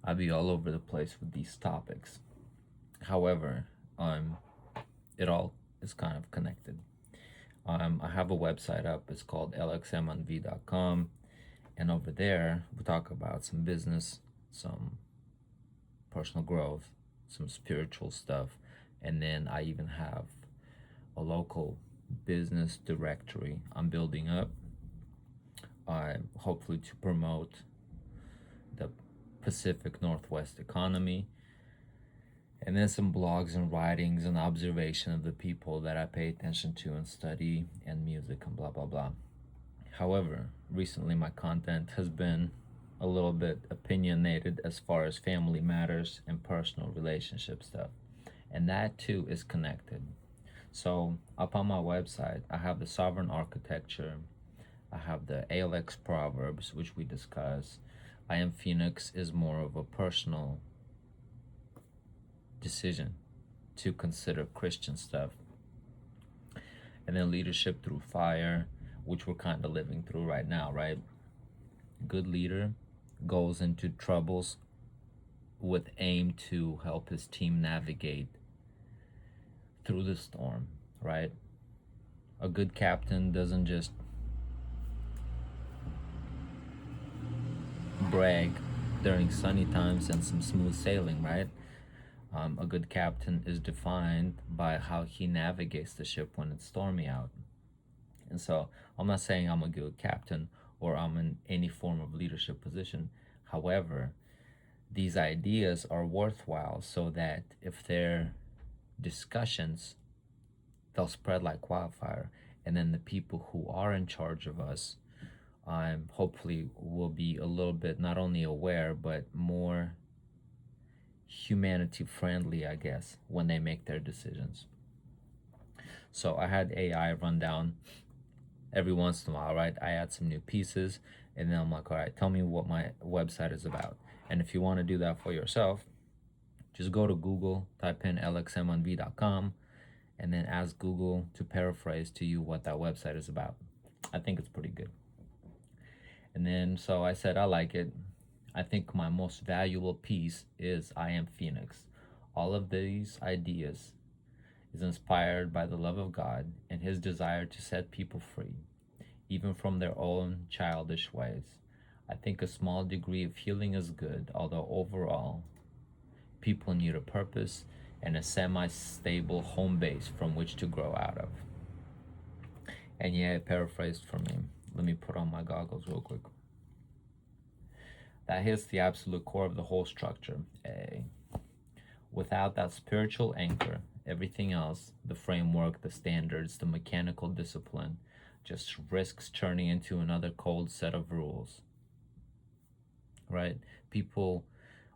I'll be all over the place with these topics. However, um, it all is kind of connected. I have a website up. It's called lxmonv.com, and over there we talk about some business, some personal growth, some spiritual stuff, and then I even have a local business directory I'm building up. Hopefully to promote the Pacific Northwest economy, and then some blogs and writings and observation of the people that I pay attention to and study, and music and blah blah blah. However, recently my content has been a little bit opinionated as far as family matters and personal relationship stuff, and that too is connected. So up on my website I have the sovereign architecture, I have the ALX proverbs, which we discuss. I Am Phoenix is more of a personal decision to consider Christian stuff. And then Leadership Through Fire, which we're kind of living through right now, right? Good leader goes into troubles with aim to help his team navigate through the storm, right? A good captain doesn't just brag during sunny times and some smooth sailing, right? A good captain is defined by how he navigates the ship when it's stormy out. And so I'm not saying I'm a good captain or I'm in any form of leadership position. However, these ideas are worthwhile so that if they're discussions, they'll spread like wildfire. And then the people who are in charge of us hopefully will be a little bit not only aware, but more humanity friendly, I guess, when they make their decisions. So I had AI run down every once in a while, right? I add some new pieces, and then I'm like, all right, tell me what my website is about. And if you want to do that for yourself, just go to Google, type in lxmonv.com, and then ask Google to paraphrase to you what that website is about. I think it's pretty good. And then so I said, I like it. I think my most valuable piece is I Am Phoenix. All of these ideas is inspired by the love of God and his desire to set people free, even from their own childish ways. I think a small degree of healing is good, although overall, people need a purpose and a semi stable home base from which to grow out of. And yeah, it paraphrased for me. Let me put on my goggles real quick. That hits the absolute core of the whole structure. Without that spiritual anchor, everything else, the framework, the standards, the mechanical discipline, just risks turning into another cold set of rules, right? People,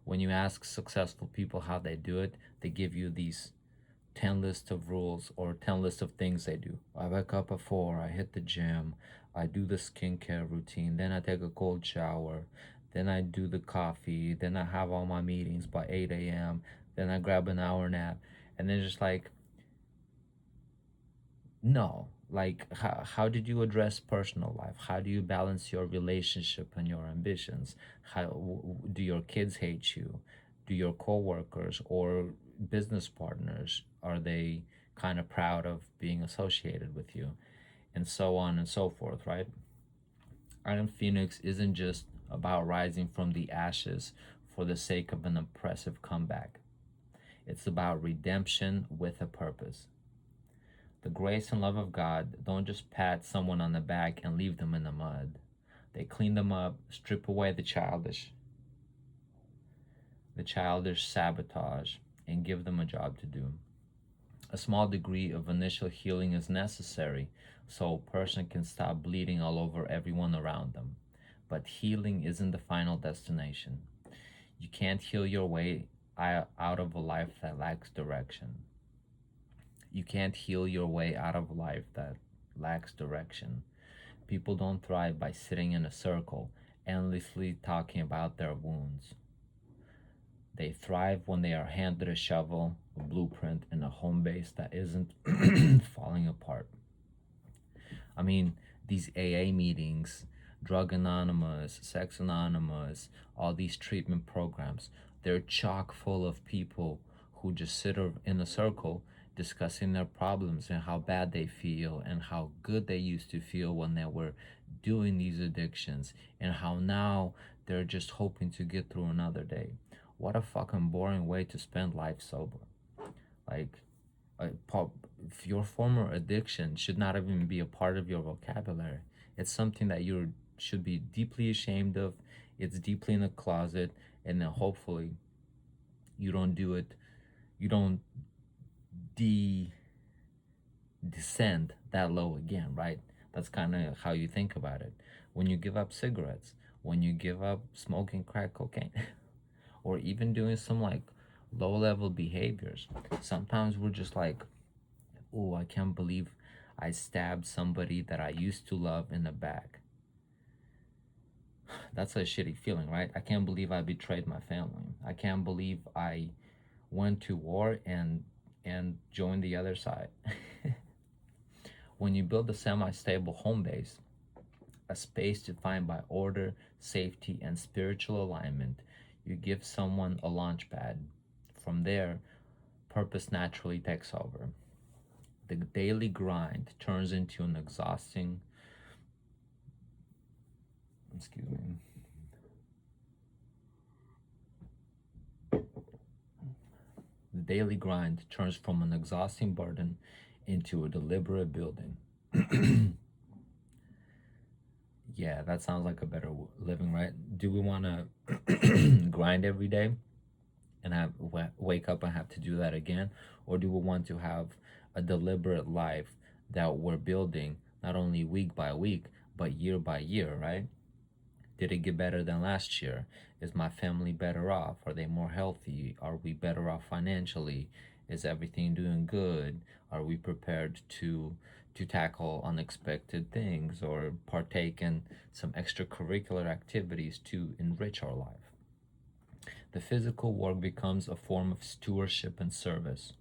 when you ask successful people how they do it, they give you these 10 lists of rules or 10 lists of things they do. I wake up at 4, I hit the gym, I do the skincare routine, then I take a cold shower, then I do the coffee, then I have all my meetings by 8 a.m., then I grab an hour nap, and then just like, no. Like, how did you address personal life? How do you balance your relationship and your ambitions? How do your kids hate you? Do your coworkers or business partners, are they kind of proud of being associated with you? And so on and so forth, right? Iron Phoenix isn't just about rising from the ashes for the sake of an impressive comeback. It's about redemption with a purpose. The grace and love of God don't just pat someone on the back and leave them in the mud. They clean them up, strip away the childish sabotage, and give them a job to do. A small degree of initial healing is necessary so a person can stop bleeding all over everyone around them. But healing isn't the final destination. You can't heal your way out of a life that lacks direction. You can't heal your way out of life that lacks direction. People don't thrive by sitting in a circle, endlessly talking about their wounds. They thrive when they are handed a shovel, a blueprint, and a home base that isn't falling apart. I mean, these AA meetings, Drug Anonymous, Sex Anonymous, all these treatment programs. They're chock full of people who just sit in a circle discussing their problems and how bad they feel and how good they used to feel when they were doing these addictions and how now they're just hoping to get through another day. What a fucking boring way to spend life sober. Like, if your former addiction should not even be a part of your vocabulary. It's something that you should be deeply ashamed of. It's deeply in the closet, and then hopefully you don't do it. You don't descend that low again, right? That's kind of how you think about it. When you give up cigarettes, when you give up smoking crack cocaine, or even doing some like low level behaviors, sometimes we're just like, oh, I can't believe I stabbed somebody that I used to love in the back. That's a shitty feeling, right? I can't believe I betrayed my family. I can't believe I went to war and joined the other side. When you build a semi-stable home base, a space defined by order, safety, and spiritual alignment, you give someone a launch pad. From there, purpose naturally takes over. The daily grind turns into an exhausting, excuse me, the daily grind turns from an exhausting burden into a deliberate building. Yeah, that sounds like a better living, right? Do we want to grind every day and wake up and have to do that again, or do we want to have a deliberate life that we're building not only week by week but year by year, right? Did it get better than last year? Is my family better off? Are they more healthy? Are we better off financially? Is everything doing good? Are we prepared to tackle unexpected things or partake in some extracurricular activities to enrich our life? The physical work becomes a form of stewardship and service.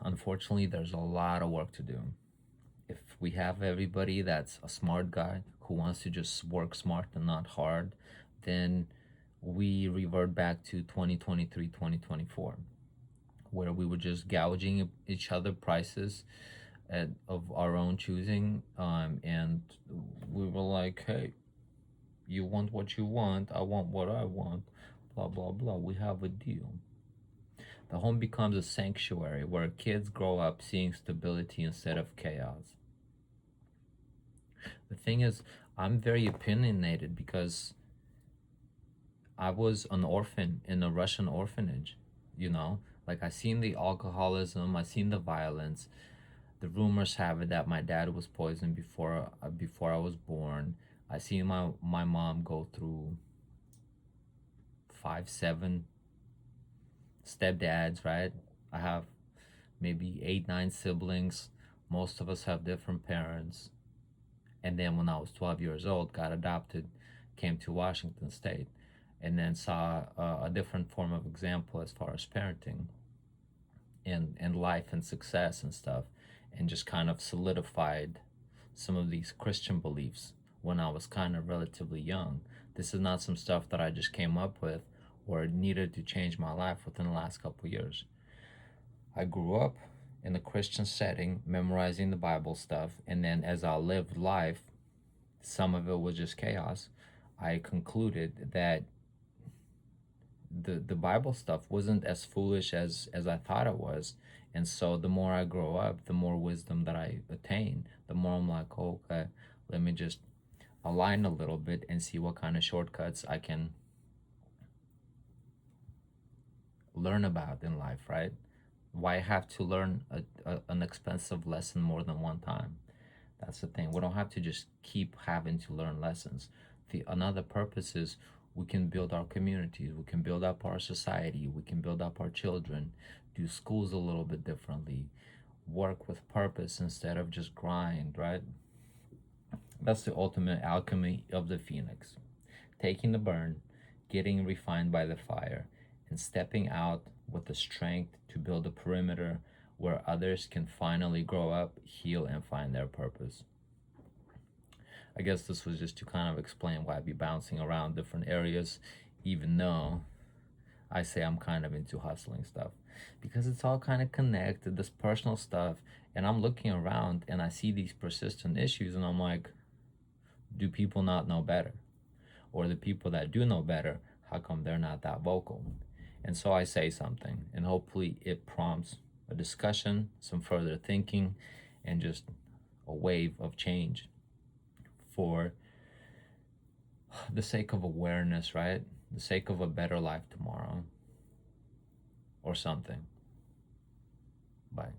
Unfortunately, there's a lot of work to do. If we have everybody that's a smart guy who wants to just work smart and not hard, then we revert back to 2023, 2024, where we were just gouging each other prices of our own choosing. And we were like, hey, you want what you want, I want what I want, blah, blah, blah. We have a deal. The home becomes a sanctuary where kids grow up seeing stability instead of chaos. The thing is, I'm very opinionated because I was an orphan in a Russian orphanage, you know? Like, I seen the alcoholism, I seen the violence. The rumors have it that my dad was poisoned before I was born. I seen my mom go through 5, 7 stepdads, right? I have maybe 8, 9 siblings. Most of us have different parents. And then when I was 12 years old, got adopted, came to Washington State, and then saw a different form of example as far as parenting and life and success and stuff, and just kind of solidified some of these Christian beliefs when I was kind of relatively young. This is not some stuff that I just came up with or needed to change my life within the last couple of years. I grew up in a Christian setting, memorizing the Bible stuff, and then as I lived life, some of it was just chaos. I concluded that the Bible stuff wasn't as foolish as I thought it was. And so the more I grow up, the more wisdom that I attain, the more I'm like, oh, okay, let me just align a little bit and see what kind of shortcuts I can learn about in life, right? Why have to learn an expensive lesson more than one time? That's the thing. We don't have to just keep having to learn lessons. Another purpose is we can build our communities, we can build up our society, we can build up our children, do schools a little bit differently, work with purpose instead of just grind, right? That's the ultimate alchemy of the phoenix. Taking the burn, getting refined by the fire, and stepping out with the strength to build a perimeter where others can finally grow up, heal, and find their purpose. I guess this was just to kind of explain why I be bouncing around different areas, even though I say I'm kind of into hustling stuff, because it's all kind of connected, this personal stuff. And I'm looking around and I see these persistent issues, and I'm like, do people not know better? Or the people that do know better, how come they're not that vocal? And so I say something, and hopefully it prompts a discussion, some further thinking, and just a wave of change for the sake of awareness, right? The sake of a better life tomorrow or something. Bye.